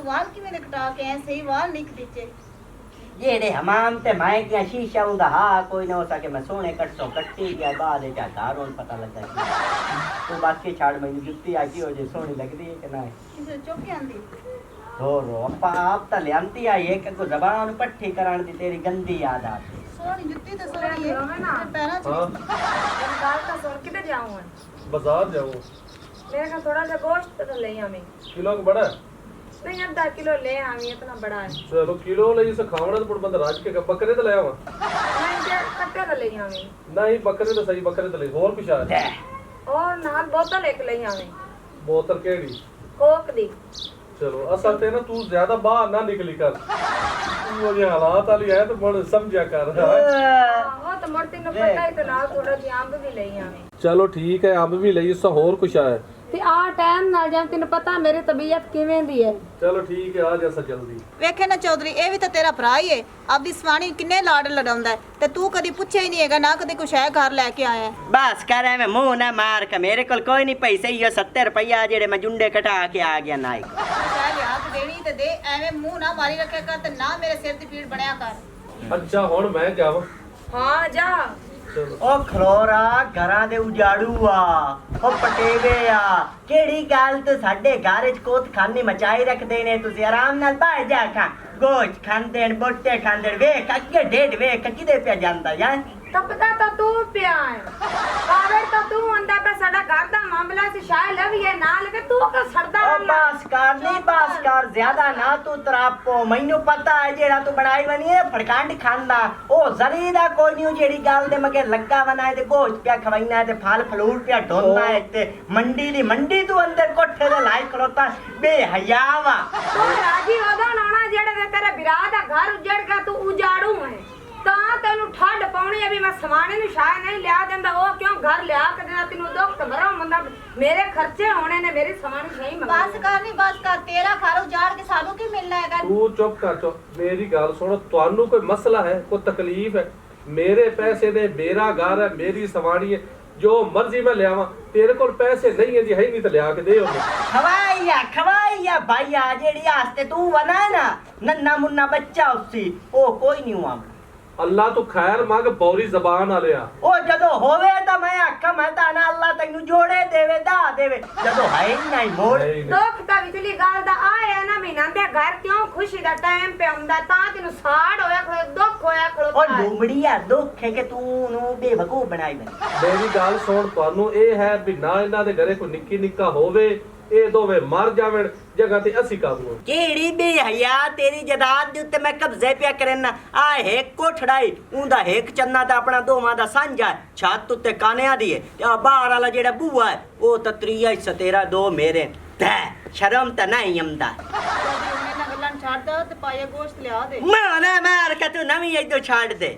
वाल किवें दे कटा के ऐ सही वाल निक दिचे जेड़े हमाम ते माए की शीशा उंदा हा कोई ना हो सके मैं सोने कटो कट्टी गया बाद चा घर होन पता लगा तू बाकी छाड़ मैनू जुत्ती आकी हो जे सोहनी लगदी है कि ना किसे चौके आंदी रो अपा आप ता लेंती आई एक को जबान पट्टी कराण दी तेरी गंदी आदत सोहनी जुत्ती ते सोहनी है ना पैरा च गाल का सुन किधर जाऊं बाजार जाऊं मेरे का थोड़ा सा गोश्त तो ले आमी किलो का बड़ा है? नहीं आधा किलो ले आमी इतना बड़ा है चलो किलो ले इसे खावड़ा तो बुढ़ बंदा राज के बकरे तो ले आवा नहीं क्या कट्टे तो ले आमी नहीं बकरे तो सही बकरे तो ले और कुछ आ और नाल बोतल एक ले आमी बोतल केड़ी कोक दी चलो असल ते ना तू ज्यादा बाहर ना निकली कर तू वो ये हालात वाली है तो बड़ समझा कर वो तो मोटी नु पता है तो नाल थोड़ा जी आंब भी ले आमी चलो ठीक है अब भी ले इससे और कुछ आए ते आ टाइम नाल जां तेन पता मेरी तबीयत किवें दी है चलो ठीक है आ जा जल्दी ਵੇਖੇ ਨਾ ਚੌਧਰੀ ਇਹ ਵੀ ਤਾਂ ਤੇਰਾ ਭਰਾ ਹੀ ਏ ਆਪਦੀ ਸਵਾਣੀ ਕਿੰਨੇ ਲਾਡ ਲੜਾਉਂਦਾ ਹੈ ਤੇ ਤੂੰ ਕਦੀ ਪੁੱਛਿਆ ਹੀ ਨਹੀਂ ਹੈਗਾ ਨਾ ਕਦੀ ਕੁਛ ਹੈ ਘਰ ਲੈ ਕੇ ਆਇਆ बस कर मैं मुंह ना मार के मेरे को कोई नहीं पैसे ही 70 रुपया जेड़े मैं जुंडे कटा के आ गया नाई ਚਾਹ ਲਿਆ ਕੇ ਦੇਣੀ ਤੇ ਦੇ ਐਵੇਂ ਮੂੰਹ ਨਾ ਮਾਰੀ ਰੱਖਿਆ ਕਰ ਤੇ ਨਾ ਮੇਰੇ ਸਿਰ ਦੀ ਪੀੜ ਬਣਿਆ ਕਰ अच्छा हुन मैं जावां हां जा चलो ओ खलोरा घरां दे उजाड़ू ओ पटेवे केड़ी गल तो साडे घर च कोत खानी मचाई रखदे ने तुसी आराम नाल बाहर जा खा गोश्त खांदे न बोटे खांदे वेख अगे डेढ़ वेख किदे पे जांदा यार तपदा तो तू पिया है कावे तो तू अंदा पे साडा घर दा मामला से शाय लविए ना लगे तू को सड़दा ओ बस कर नहीं बस कर ज्यादा ना तू तरापो मैनू पता है जेड़ा तू बनाई बनी है फड़कांड खांदा ओ जरी दा कोई नहीं जेड़ी गल दे मगे लगा बना है ते गोश्त पिया खवाइना है ते फल फ्रूट पिया ढोना है ते मंडी दी मंडी तू अंदर कोठे दे लाई खलोता बेहयावा तू राजी होदा ना जेड़े दे तेरे बिरा दा घर उजड़ गया तू उजाड़ू है ता तेनु ठंड पाउणी अभी मैं समाने नु शाय नहीं लिया देंदा ओ क्यों घर लिया के देना तेनु दुख ते मरा मंदा मेरे खर्चे होने ने मेरी समानी सही मंगा बस कर नहीं बस कर तेरा घर उजाड़ के सानू की मिलना हैगा तू चुप कर चुप मेरी गल सुन तुहानू कोई मसला है कोई तकलीफ है मेरे पैसे ने मेरा घर है मेरी सवारी है जो मर्जी मैं ले आवा तेरे कोल पैसे नहीं है जी है नहीं तो लिया के दे खवाइया भाईया जेड़ी आस्ते तू बना है ना नन्ना मुन्ना बच्चा उससी ओ कोई नहीं हुआ अल्लाह तो खैर मांग बौरी जबान वाले आ ओ जदो होवे ता मैं आखा मैं ता ना अल्लाह तैनू जोड़े देवे दा देवे जदो है ही नहीं मोड़ दुख दा विचली गल दा आया ना महीना दे घर क्यों खुशी दा टाइम पे आंदा ता तेनु साड़ होया खड़ो दुख होया खड़ो ओ लुमड़िया दुख है कि तू नु बेवकूफ बनाई मैं मेरी गल सुन तुहानू ए है भी ना इना दे घरे कोई निक्की निक्का होवे ए दोवे मर जावें जगह ते असी काबू केड़ी बेहया तेरी जदाद दे उत्ते मैं कब्जे पिया करना आ हेक कोठड़ाई उंदा हेक चन्ना दा अपना दोवां दा सांझा छत उत्ते कानिया दी है ते बाहर वाला जेड़ा बुआ है ओ त त्रिया हिस्सा तेरा दो मेरे ते शर्म त नहीं आंदा छाड़ दो ते पाया गोश्त लिया दे माना मार के तू नवी इदो छाड़ दे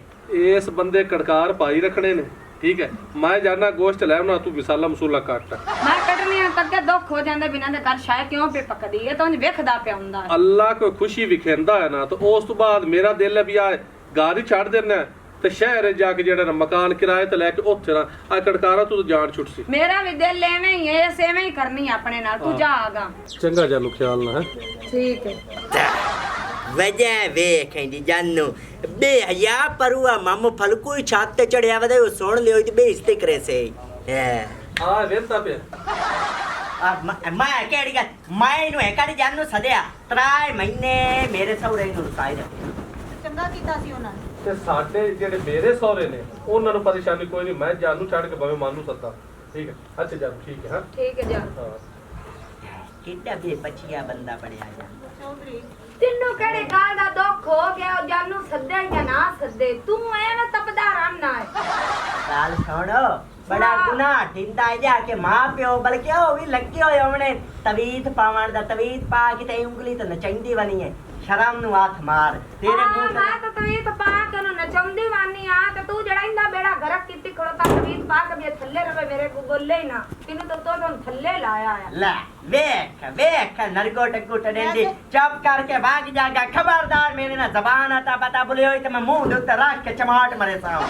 इस बंदे कड़कार पाई रखने ने ठीक है मैं जाना गोश्त ले आना तू मसाला मसूला काट मैं कटनी तक के दुख हो जांदा बिना दे घर शाय क्यों पे पकदी है तो वेखदा पे आंदा अल्लाह कोई खुशी विखेंदा है ना तो उस तो बाद मेरा दिल है भी आ घर ही छड़ देना ते शहर जाके जेड़ा ना मकान किराए ते लेके ओथे ना आ कड़कारा तू तो जान छुटसी मेरा भी दिल एवें ही है सेवें ही करनी अपने नाल तू जा आगा चंगा जालू ख्याल ना है ठीक है वजह वेखेंदी जानू बेहया परुआ मामू फलकू ही छत ते चढ़िया वदे सुन लियो ते बेइज्जती करे से आ वेंदा पे मैं केड़ी गल मैं नु एकड़ी जानू सदया 3 महीने मेरे सौरे नु रुकाई दे ਚੰਗਾ ਕੀਤਾ ਸੀ ਉਹਨਾਂ ਨੇ ਤੇ ਸਾਡੇ ਜਿਹੜੇ ਮੇਰੇ ਸਹੁਰੇ ਨੇ ਉਹਨਾਂ ਨੂੰ ਪਰੇਸ਼ਾਨੀ ਕੋਈ ਨਹੀਂ ਮੈਂ ਜਾਨੂ ਛੱਡ ਕੇ ਭਾਵੇਂ ਮਾਨੂ ਸੱਦਾ ਠੀਕ ਹੈ ਅੱਛਾ ਜਾਨ ਠੀਕ ਹੈ ਹਾਂ ठीक है जा ਹਾਂ किड्डा बे बचिया बंदा बनया जा ਚੌਧਰੀ तिन्नू केड़ी गाल दा दुख हो गया जानू सद्दे या ना सद्दे तू एवें तपदा रहना है गाल सुनो बड़ा गुनाह ठिंदा जाके मां प्यो बल्कि ओ भी लगे होए हमने तवीत पावण दा तवीत पा के ते उंगली तो नचंदी बनी है शर्म नु हाथ मार तेरे मुंह मैं तो तवीत पा के नु नचंदी वानी आ ते तू जड़ा इंदा बेड़ा गरक कीती खड़ोता तवीत पा के भी थल्ले रवे मेरे को बोले ही ना तिनु तो थल्ले लाया है ले वेख नरगो टक्कू टडेंदी चुप करके भाग जागा खबरदार मेरे ना जबान आता पता बोले होई तो मैं मुंह दे उत्ते रख के चमाट मरे साओ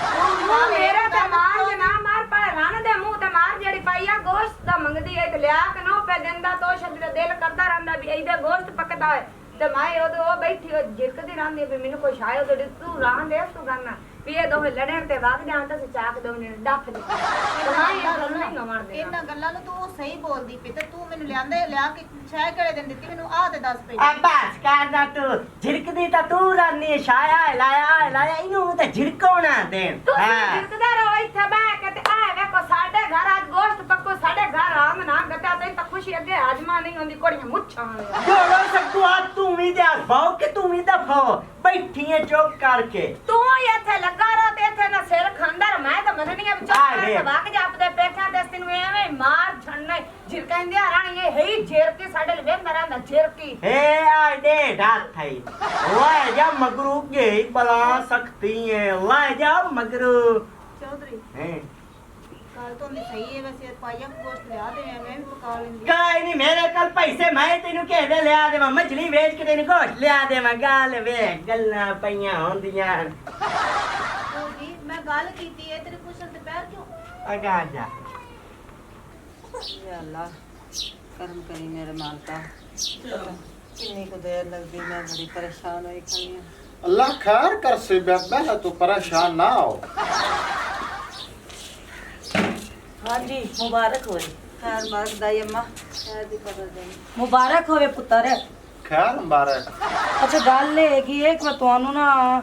मेरे ते मार ना मार पर रन दे मुंह ते मार जेड़ी पाईया गोश्त दा मंगदी है ते लिया के नो पे देंदा तो शद दिल करदा रहंदा भी इदे गोश्त पकदा है ਤੇ ਮੈਂ ਉਹ ਬੈਠੀ ਉਹ ਜਿੱਕਦੀ ਰਹਿੰਦੀ ਵੀ ਮੈਨੂੰ ਕੋਈ ਸ਼ਾਇਦ ਉਹਦੇ ਤੂੰ ਰਾਹ ਦੇ ਤੂੰ ਕਰਨਾ ਵੀ ਇਹ ਦੋਵੇਂ ਲੜਨ ਤੇ ਵਗ ਜਾਣ ਤਾਂ ਚਾਕ ਦੋਵੇਂ ਡੱਫ ਦੇ ਤੇ ਮੈਂ ਇਹ ਗੱਲ ਨਹੀਂ ਮੰਨਦੇ ਇਹਨਾਂ ਗੱਲਾਂ ਨੂੰ ਤੂੰ ਸਹੀ ਬੋਲਦੀ ਪਈ ਤੇ ਤੂੰ ਮੈਨੂੰ ਲਿਆ ਕੇ ਸ਼ਾਇਦ ਕਿਹੜੇ ਦਿਨ ਦਿੱਤੀ ਮੈਨੂੰ ਆਹ ਤੇ ਦੱਸ ਪਈ ਆ ਬਸ ਕਰਦਾ ਤੂੰ ਝਿੜਕਦੀ ਤਾਂ ਤੂੰ ਰਾਨੀ ਛਾਇਆ ਲਾਇਆ ਇਹਨੂੰ ਤੇ ਝਿੜਕਾਉਣਾ ਦੇਣ ਤੁਸੀਂ ਜਿੱਕਦਾ ਰਹੋ ਇੱਥੇ ਬਹਿ ਕੇ ਤੇ ਆ ਵੇਖੋ ਸਾਡੇ ਘਰ ਅੱਜ ਗੋਸ਼ਤ ਪੱਕੋ ਸਾਡੇ ਘਰ ਆਮ ਨਾ ਗਟਾ ਤੇ ਤਾਂ ਖੁਸ਼ੀ ਅੱਗੇ ਹਾਜਮਾ ਨਹੀਂ ਹੁੰਦੀ ਕੋੜੀਆਂ ਮੁੱਛਾਂ ਜੋੜੋ ਸਕੂ ਆ ਤੂੰ ਵੀ ਤੇ ਭਾਉ ਕਿ ਤੂੰ ਵੀ ਦਫੋ ਬੈਠੀ ਐ ਚੁੱਪ ਕਰਕੇ ਤੂੰ ਇੱਥੇ ਲੱਗਾ ਰਹਾ ਤੇ ਇੱਥੇ ਨਾ ਸਿਰ ਖਾਂਦਾ ਮੈਂ ਤਾਂ ਮੰਨਣੀ ਆ ਵਿਚਾਰ ਕਰਕੇ ਵਗ ਜਾ ਆਪਦੇ ਪੇਖਾਂ ਦੇ ਤੈਨੂੰ ਐਵੇਂ ਮਾਰ ਛੱਡਣਾ ਝਿੜਕਾਂ ਦੇ ਰਾਣੀ ਇਹ ਹੀ ਝੇਰ ਕੇ ਸਾਡੇ ਲਈ ਵੇਂਦਾ ਰਹਿੰਦਾ ਝਿੜਕੀ ਏ ਆ ਦੇ ਢਾਤ ਥਈ ਵਾਹ ਜਾ ਮਗਰੂ ਗਈ ਬਲਾ ਸਕਤੀ ਐ ਵਾਹ ਜਾ ਮਗਰੂ ਚੌਧਰੀ ਹੈ ਗੱਲ ਤੋਂ ਨਹੀਂ ਸਹੀ ਹੈ ਵੈਸੇ ਪਾਈਆ ਗੋਸ਼ਤ ਲਿਆ ਦੇ ਮੈਂ ਵੀ ਪਕਾ ਲੈਂਦੀ ਕਾਈ ਨਹੀਂ ਮੇਰੇ ਕੋਲ ਪੈਸੇ ਮੈਂ ਤੈਨੂੰ ਕਿਹਦੇ ਲਿਆ ਦੇਵਾਂ ਮਛਲੀ ਵੇਚ ਕੇ ਤੈਨੂੰ ਗੋਸ਼ਤ ਲਿਆ ਦੇਵਾਂ ਗੱਲ ਵੇ ਗੱਲਾਂ ਪਈਆਂ ਹੁੰਦੀਆਂ ਜੀ ਮੈਂ ਗੱਲ ਕੀਤੀ ਹੈ ਤੇਰੇ ਪੁੱਛਣ ਤੇ ਪੈਰ ਕਿਉਂ ਅਗਾ ਜਾ या अल्लाह करम करी मेरे मालका कितनी को देर लग गई मैं बड़ी परेशान हुई खड़ी हूं अल्लाह खैर कर से बेबा तो परेशान ना हो हाँ जी मुबारक होवे खैर मार दाई अम्मा खैर दी खबर दे मुबारक होवे पुत्र खैर मुबारक अच्छा गल है कि एक मैं ਤੁਹਾਨੂੰ ਨਾ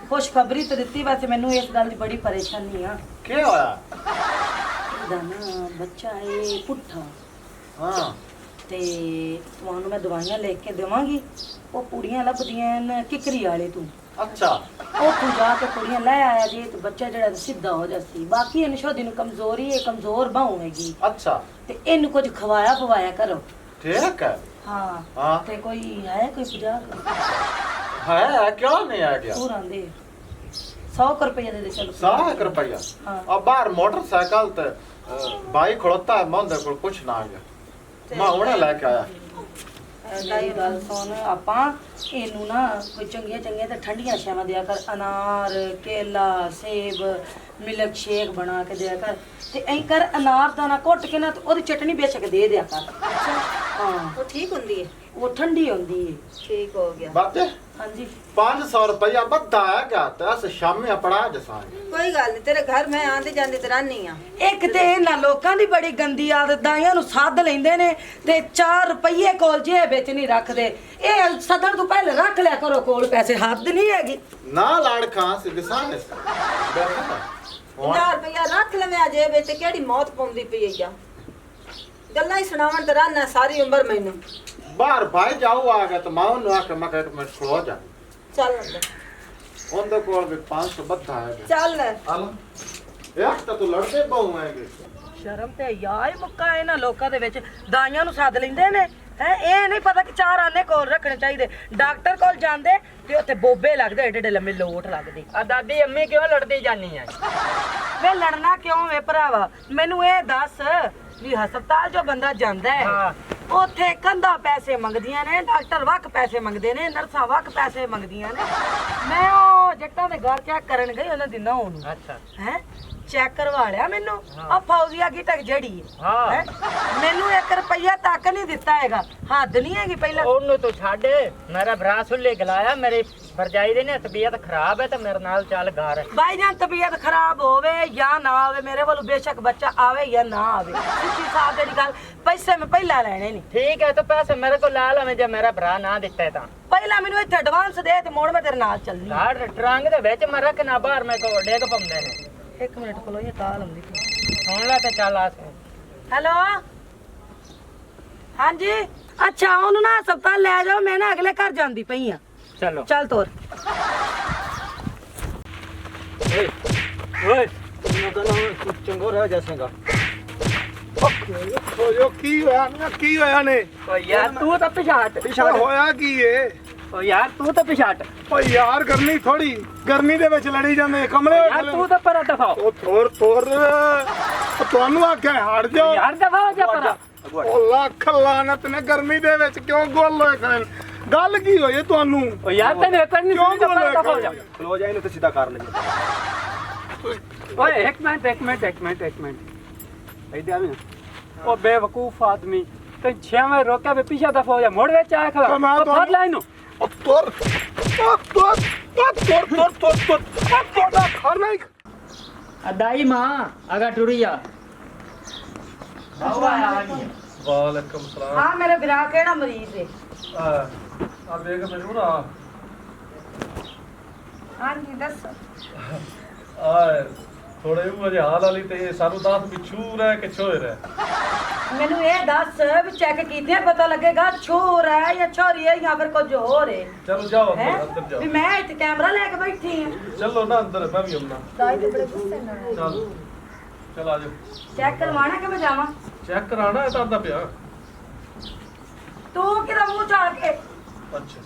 ਖੁਸ਼ਖਬਰੀ ਤੇ ਦਿੱਤੀ ਵੈਸੇ ਮੈਨੂੰ ਇਸ ਗੱਲ ਦੀ ਬੜੀ ਪਰੇਸ਼ਾਨੀ ਆ ਕੀ ਹੋਇਆ ਦਾ ਨਾ ਬੱਚਾ ਹੈ ਪੁੱਠਾ ਹਾਂ ਤੇ ਤੁਹਾਨੂੰ ਮੈਂ ਦਵਾਈਆਂ ਲਿਖ ਕੇ ਦੇਵਾਂਗੀ ਉਹ ਕੁੜੀਆਂ ਲੱਭਦੀਆਂ ਨੇ ਕਿਕਰੀ ਵਾਲੇ ਤੂੰ अच्छा ਉਹ ਤੂੰ ਜਾ ਕੇ ਕੁੜੀਆਂ ਲੈ ਆਇਆ ਜੀ ਤੇ ਬੱਚਾ ਜਿਹੜਾ ਸਿੱਧਾ ਹੋ ਜਾਸੀ ਬਾਕੀ ਇਹਨੂੰ ਸ਼ੋਦੀ ਨੂੰ ਕਮਜ਼ੋਰੀ ਹੈ ਕਮਜ਼ੋਰ ਬਾਹੂ ਹੈਗੀ अच्छा ਤੇ ਇਹਨੂੰ ਕੁਝ ਖਵਾਇਆ ਪਵਾਇਆ ਕਰੋ ठीक है ਹਾਂ हाँ ਤੇ ਕੋਈ ਹੈ ਕੋਈ 50 है क्यों नहीं आ गया ਹੋਰ ਆਂਦੇ 100 ਰੁਪਏ ਦੇ ਦੇ ਚਲ 100 रुपया हाँ। अब बाहर मोटरसाइकिल ते भाई खड़ोता है मैं को कुछ ना आ गया मैं उन्हें लेके आया ਗਾਈ ਗੱਲ ਸੁਣ ਆਪਾਂ ਇਹਨੂੰ ਨਾ ਕੋਈ ਚੰਗੀਆਂ ਚੰਗੀਆਂ ਤੇ ਠੰਡੀਆਂ ਛਾਵਾਂ ਦਿਆ ਕਰ ਅਨਾਰ ਕੇਲਾ ਸੇਬ ਮਿਲਕ ਸ਼ੇਕ ਬਣਾ ਕੇ ਦਿਆ ਕਰ ਤੇ ਐਂ ਕਰ ਅਨਾਰ ਦਾ ਨਾ ਕੁੱਟ ਕੇ ਨਾ ਤੇ ਉਹਦੀ ਚਟਨੀ ਬੇਸ਼ੱਕ ਦੇ ਦਿਆ ਕਰ ਹਾਂ ਉਹ ਠੀਕ ਹੁੰਦੀ ਹੈ ਉਹ ਠੰਡੀ ਹੁੰਦੀ ਹੈ ਠੀਕ ਹੋ ਗਿਆ बातें ਹਾਂਜੀ 500 रुपया बद्दा है क्या तो ऐसे शाम में पड़ा जैसा ਕੋਈ ਗੱਲ ਨਹੀਂ ਤੇਰੇ ਘਰ ਮੈਂ ਆਂਦੀ ਜਾਂਦੀ ਤੇ ਰਹਿਣੀ ਆ ਇੱਕ ਤੇ ਇਹਨਾਂ ਲੋਕਾਂ ਦੀ ਬੜੀ ਗੰਦੀ ਆਦਤ ਦਾਈਆਂ ਨੂੰ ਸੱਦ ਲੈਂਦੇ ਨੇ ਤੇ 4 ਰੁਪਏ ਕੋਲ ਜੇਬ ਵਿੱਚ ਨਹੀਂ ਰੱਖਦੇ ਇਹ ਸੱਦਣ ਤੋਂ ਪਹਿਲੇ ਰੱਖ ਲਿਆ ਕਰੋ ਕੋਲ ਪੈਸੇ ਹੱਦ ਨਹੀਂ ਹੈਗੀ ना लाड़ कहाँ से दिसान 1000 ਰੁਪਇਆ ਰੱਖ ਲਵੇਂ ਅਜੇ ਵਿੱਚ ਕਿਹੜੀ ਮੌਤ ਪਾਉਂਦੀ ਪਈ ਆ ਗੱਲਾਂ ਹੀ ਸੁਣਾਵਣ ਤੇ ਰਹਿਣਾ ਸਾਰੀ ਉਮਰ ਮੈਨੂੰ बाहर भाई जाओ आ गया तो मैं उन्हें आके मैं कह मैं खड़ो जा ਚੱਲ ਅੰਦਰ उनके कोल भी 500 बद्दा है ਚੱਲ यार तो लड़ते बहु आएंगे ਸ਼ਰਮ ਤੇ ਯਾਰ ਮੁੱਕਾ ਇਹਨਾਂ ਲੋਕਾਂ ਦੇ ਵਿੱਚ ਦਾਈਆਂ ਨੂੰ ਸੱਦ ਲੈਂਦੇ ਨੇ ਹੈ ਇਹ ਨਹੀਂ ਪਤਾ ਕਿ 4 ਆਨੇ ਕੋਲ ਰੱਖਣੇ ਚਾਹੀਦੇ ਡਾਕਟਰ ਕੋਲ ਜਾਂਦੇ ਤੇ ਉੱਥੇ ਬੋਬੇ ਲੱਗਦੇ ਏਡੇ ਏਡੇ ਲੰਮੇ ਲੋਟ ਲੱਗਦੇ ਆ ਦਾਦੀ ਅੰਮੀ ਕਿਉਂ ਲੜਦੀ ਜਾਨੀ ਆ ਵੇ ਲੜਨਾ ਕਿਉਂ ਵੇ ਭਰਾਵਾ ਮੈਨੂੰ ਇਹ ਦੱਸ ਵੀ ਹਸਪਤਾਲ ਜੋ ਬੰਦਾ ਜਾਂਦਾ ਹੈ ਉੱਥੇ ਕੰਧਾਂ ਪੈਸੇ ਮੰਗਦੀਆਂ ਨੇ ਡਾਕਟਰ ਵੱਖ ਪੈਸੇ ਮੰਗਦੇ ਨੇ ਨਰਸਾਂ ਵੱਖ ਪੈਸੇ ਮੰਗਦੀਆਂ ਨੇ ਮੈਂ ਉਹ ਜੱਟਾਂ ਦੇ ਘਰ ਚੈੱਕ ਕਰਨ ਗਈ ਉਹਨਾਂ ਦੀ ਨਹੁੰ ਨੂੰ ਅੱਛਾ ਹੈ ਚੈੱਕ ਕਰਵਾ ਲਿਆ ਮੈਨੂੰ ਆ ਫੌਜ਼ੀਆ ਕੀ ਤੱਕ ਜੜੀ ਹੈ ਮੈਨੂੰ 1 ਰੁਪਈਆ ਤੱਕ ਨਹੀਂ ਦਿੱਤਾ ਹੈਗਾ ਹੱਦ ਨਹੀਂ ਹੈਗੀ ਪਹਿਲਾਂ ਉਹਨੂੰ ਤੂੰ ਛੱਡ ਮੇਰਾ ਭਰਾ ਸੁੱਲੇ ਗਲਾਇਆ ਮੇਰੀ ਭਰਜਾਈ ਦੀ ਨੇ ਤਬੀਅਤ ਖਰਾਬ ਹੈ ਤੇ ਮੇਰੇ ਨਾਲ ਚੱਲ ਘਰ ਬਾਈ ਜਾਨ ਤਬੀਅਤ ਖਰਾਬ ਹੋਵੇ ਜਾਂ ਨਾ ਆਵੇ ਮੇਰੇ ਵੱਲੋਂ ਬੇਸ਼ੱਕ ਬੱਚਾ ਆਵੇ ਜਾਂ ਨਾ ਆਵੇ ਸਿੱਧੀ ਸਾਫ ਜਿਹੜੀ ਗੱਲ ਪੈਸੇ ਮੈਂ ਪਹਿਲਾਂ ਲੈਣੇ ਨਹੀਂ ਠੀਕ ਹੈ ਤਾਂ ਪੈਸੇ ਮੇਰੇ ਕੋਲ ਲਾ ਲਵੇਂ ਜੇ ਮੇਰਾ ਭਰਾ ਨਾ ਦਿੱਤਾ ਤਾਂ ਪਹਿਲਾਂ ਮੈਨੂੰ ਇੱਥੇ ਐਡਵਾਂਸ ਦੇ ਤੇ ਮੋੜ ਮੈਂ ਤੇਰੇ ਨਾਲ ਚੱਲਣੀ ਘਰ ਟਰੰਗ ਦੇ ਵਿੱਚ ਮੈਂ ਰੱਖਣਾ ਬਾਹਰ ਮੇਰੇ ਕੋਲ ਡੇਗ ਪੰਦੇ ਨੇ 1 ਮਿੰਟ ਕੋਲੋਂ ਇਹ ਕਾਲ ਆਉਂਦੀ ਸੁਣ ਲੈ ਤੇ ਚੱਲ ਆ ਹੈਲੋ ਹਾਂਜੀ ਅੱਛਾ ਉਹਨੂੰ ਨਾ ਹਸਪਤਾਲ ਲੈ ਜਾਓ ਮੈਂ ਨਾ ਅਗਲੇ ਘਰ ਜਾਂਦੀ ਪਈ ਆ ਚਲੋ ਚੱਲ ਤੋਰ ਓਏ ਚੰਗੋ ਰਹਿ ਜਾਸੇਗਾ ਓਏ ਕੀ ਹੋਇਆ ਨਾ ਕੀ ਹੋਇਆ ਨੇ ਓ ਯਾਰ ਤੂੰ ਤਾਂ ਪਿਛਾਟ ਹੋਇਆ ਕੀ ਏ ਓ ਯਾਰ ਤੂੰ ਤਾਂ ਪਿਛਾਟ ਓ ਯਾਰ ਗਰਮੀ ਥੋੜੀ ਗਰਮੀ ਦੇ ਵਿੱਚ ਲੜੀ ਜਾਂਦੇ ਕਮਲੇ ਹੋਏ ਯਾਰ ਤੂੰ ਤਾਂ ਪਰਾ ਦਫਾ ਉਹ ਥੋਰ ਤੁਹਾਨੂੰ ਆਖਿਆ ਹਟ ਜਾਓ ਯਾਰ ਦਫਾ ਹੋ ਜਾ ਪਰਾ ਉਹ ਲੱਖ ਲਾਨਤ ਨੇ ਗਰਮੀ ਦੇ ਵਿੱਚ ਕਿਉਂ ਗੋਲ ਹੋਏ ਖੜੇ ਗੱਲ ਕੀ ਹੋਈ ਏ ਤੁਹਾਨੂੰ ਓ ਯਾਰ ਤੈਨੂੰ ਇੱਕ ਨਹੀਂ ਕਿਉਂ ਸੁਣਦਾ ਗੋਲ ਪਰਾ ਦਫਾ ਹੋ ਜਾ ਖਲੋ ਜਾ ਇਹਨੂੰ ਤੇ ਸਿੱਧਾ ਕਰ ਲਈਏ ਓਏ ਇੱਕ ਮਿੰਟ ਇੱਧਰ ਆ ਵੀ ਓ ਬੇਵਕੂਫ ਆਦਮੀ ਤੇ 6 ਵਜੇ ਰੋਕਿਆ ਵੀ ਪਿੱਛੇ ਦਫਾ ਹੋ ਜਾ ਮੁੜ ਵਿੱਚ ਆਇਆ ਖੜਾ ਤਾਂ ਮੈਂ ਉਹ ਫੜ ਲੈ ਇਹਨੂੰ ਉਹ ਤੁਰ ਤੁਹਾਡਾ ਘਰ ਨਹੀਂ दाई माँ अगर टुरिया ਵਾਲੇਕਮ ਸਲਾਮ ਹਾਂ ਮੇਰੇ ਵਿਰਾ ਕਿਹੜਾ ਮਰੀਜ਼ ਹੈ ਆ ਦੇਖ ਮੈਨੂੰ ਨਾ ਹਾਂਜੀ ਦੱਸੋ ਆ ਥੋੜੇ ਉਹ ਅਜੇ ਹਾਲ ਵਾਲੀ ਤੇ ਸਾਨੂੰ ਦੱਸ ਵੀ ਛੂਰ ਹੈ ਕਿ ਛੋਰ ਹੈ ਮੈਨੂੰ ਇਹ ਦੱਸ ਵੀ ਚੈੱਕ ਕੀਤੇ ਪਤਾ ਲੱਗੇਗਾ ਛੋਰ ਹੈ ਜਾਂ ਛੋਰੀ ਹੈ ਜਾਂ ਫਿਰ ਕੁਝ ਹੋਰ ਹੈ ਚਲੋ ਜਾਓ ਹੈਂ? ਅੰਦਰ ਜਾਓ ਵੀ ਮੈਂ ਇੱਥੇ ਕੈਮਰਾ ਲੈ ਕੇ ਬੈਠੀ ਹਾਂ ਚਲੋ ਨਾ ਅੰਦਰ ਮੈਂ ਵੀ ਆਉਣਾ ਦਾਈ ਤੇ ਬੜੇ ਗੁੱਸੇ ਨਾਲ ਚਲ ਚਲ ਆ ਜਾਓ ਚੈੱਕ ਕਰਵਾਣਾ ਕਿ ਮੈਂ ਜਾਵਾਂ ਚੈੱਕ ਕਰਾਣਾ ਹੈ ਤਾਂ ਪਿਆ ਤੂੰ ਕਿਹਦਾ ਮੂੰਹ ਝਾੜ ਕੇ ਅੱਛਾ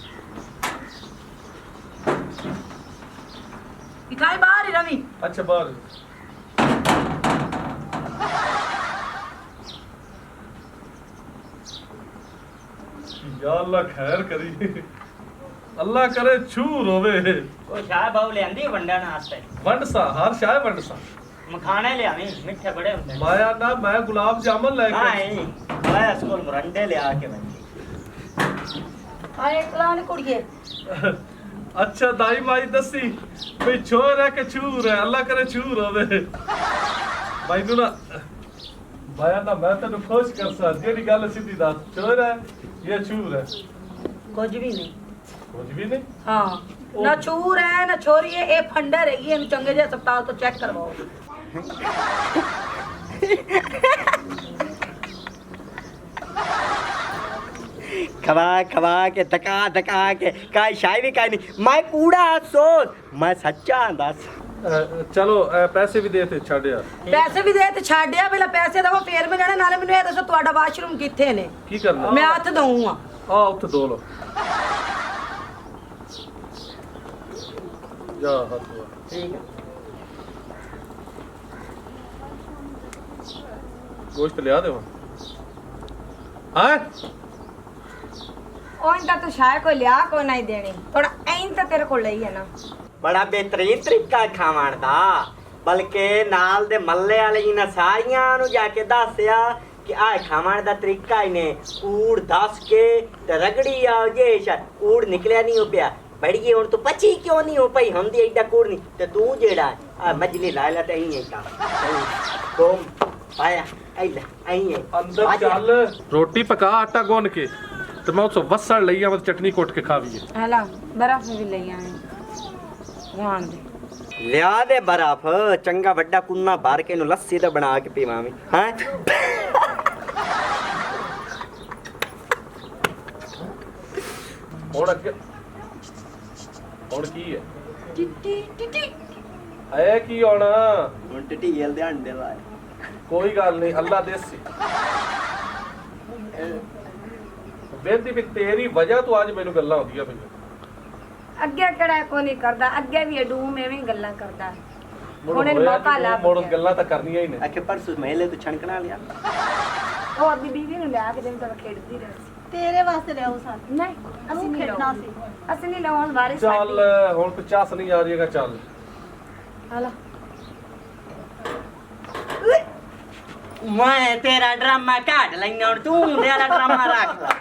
ਇਕਾਈ ਬਾਹਰ ਹੀ ਰਵੀ ਅੱਛਾ ਬਾਹਰ या अल्लाह खैर करी अल्लाह करे छूर होवे वो शाह बाबू ले आंदी वंडा नास्ते वंडसा हर शाय वंडसा मखाने ले आवी मिठे बड़े होंदे माया ना मैं गुलाब जामुन लेके नहीं मैं स्कूल मुरंडे ले आके बंदी ਆਏ ਕਲਾਨ ਕੁੜੀਏ अच्छा दाई माई दसी कोई छोर है के छूर है अल्लाह करे छूर होवे भाई नु ना माया ना मैं तेनु खुश कर सा जेडी गल सीधी दस छोर है ये छूर है ਕੁਝ ਵੀ ਨਹੀਂ कुछ भी नहीं ਹਾਂ ਨਾ ਛੂਰ ਹੈ ਨਾ ਛੋਰੀ ਹੈ ਇਹ ਫੰਡਰ ਹੈਗੀ ਇਹਨੂੰ ਚੰਗੇ ਜਿਹੇ ਹਸਪਤਾਲ ਤੋਂ ਚੈੱਕ ਕਰਵਾਓ खवा के धका के काई शायरी काई नहीं मैं कूड़ा सोच मैं सच्चा दस चलो पैसे भी देते छड़ यार ਪੈਸੇ ਵੀ ਦੇ ਤੇ ਛੱਡਿਆ ਪਹਿਲਾਂ ਪੈਸੇ ਦਵੋ ਫੇਰ ਮੈਂ ਜਾਣਾ ਨਾਲੇ ਮੈਨੂੰ ਇਹ ਦੱਸੋ ਤੁਹਾਡਾ ਵਾਸ਼ਰੂਮ ਕਿੱਥੇ ਨੇ की करना ਮੈਂ ਹੱਥ ਦਊਂਗਾ आ उत्थे दो लो जा हाथ धो ठीक है गोश्त ले आ दे हाँ ਉਹ ਤਾਂ ਤੂੰ ਸ਼ਾਇਦ ਕੋਈ ਲਿਆ ਕੋਈ ਨਹੀਂ ਦੇਣੀ ਥੋੜਾ ਐਂ ਤਾਂ ਤੇਰੇ ਕੋਲ ਲਈ ਹੈ ਨਾ बड़ा बेहतरीन तरीका खावन दा बल्कि नाल दे मल्ले वाले जी ने सारियां नु जाके दस्या कि आ खावन दा तरीका इने कूड़ दस के ते रगड़ी आओ जे कूड़ निकलिया नहीं हो पिया बड़िए हुन तू पची क्यों नहीं हो पई हुंदी एडा कूड़ नहीं ते तू जेड़ा आ मजली ला ला ते ही है कोम पाया ऐला आई है अंदर चल रोटी पका आटा गूंद के ते मैं उसो वसण लई आवां चटनी कोट के खावीए ਹਲਾ ਬਰਫ ਵੀ ਲਈ ਆਏ ਧਿਆਨ ਦੇ लिया दे बर्फ चंगा बड़ा कुन्ना भर के नु लस्सी तो बना के पीवा में हैं ਹੁਣ ਅੱਗੇ ਹੁਣ ਕੀ ਹੈ ਟਿੱਟੀ ਟਿੱਟੀ ਐ ਕੀ ਹੋਣਾ हुन टटी गेल दे अंडे लाए ਕੋਈ ਗੱਲ ਨਹੀਂ ਅੱਲਾ ਦੇਸੀ ਬੇਨਤੀ ਵੀ ਤੇਰੀ ਵਜ੍ਹਾ ਤੋਂ ਅੱਜ ਮੈਨੂੰ ਗੱਲਾਂ ਹੁੰਦੀਆਂ ਪਈਆਂ ਅੱਗੇ ਕਿਹੜਾ ਕੋਈ ਨਹੀਂ ਕਰਦਾ ਅੱਗੇ ਵੀ ਡੂਮ ਐਵੇਂ ਹੀ ਗੱਲਾਂ ਕਰਦਾ ਮੁੜ ਹੁਣ ਇਹਨੂੰ ਹੋਇਆ ਮੌਕਾ ਕਿ ਲੱਭ ਮੁੜ ਗਿਆ। ਗੱਲਾਂ ਤਾਂ ਕਰਨੀਆਂ ਹੀ ਨੇ आखे परसों मेले तो छणकना लिया ਉਹ ਆਪਣੀ ਬੀਵੀ ਨੂੰ ਲਿਆ ਕੇ ਦੇਣ ਤਾਂ ਖੇਡਦੀ ਰਹੀ ਸੀ ਤੇਰੇ ਵਾਸਤੇ ਲਿਆਉ ਸਾਥ ਨਹੀਂ ਅਸੀਂ ਨਹੀਂ ਖੇਡਣਾ ਲਾਉਣਾ ਸੀ ਅਸੀਂ ਨਹੀਂ ਲਾਉਣ ਵਾਰਿਸ ਚੱਲ ਹੁਣ ਕੋਈ ਚੱਸ ਨਹੀਂ ਆ ਰਹੀਗਾ ਚੱਲ ਹਲਾ मैं तेरा ड्रामा काट लेना और तू मेरा ड्रामा रख ला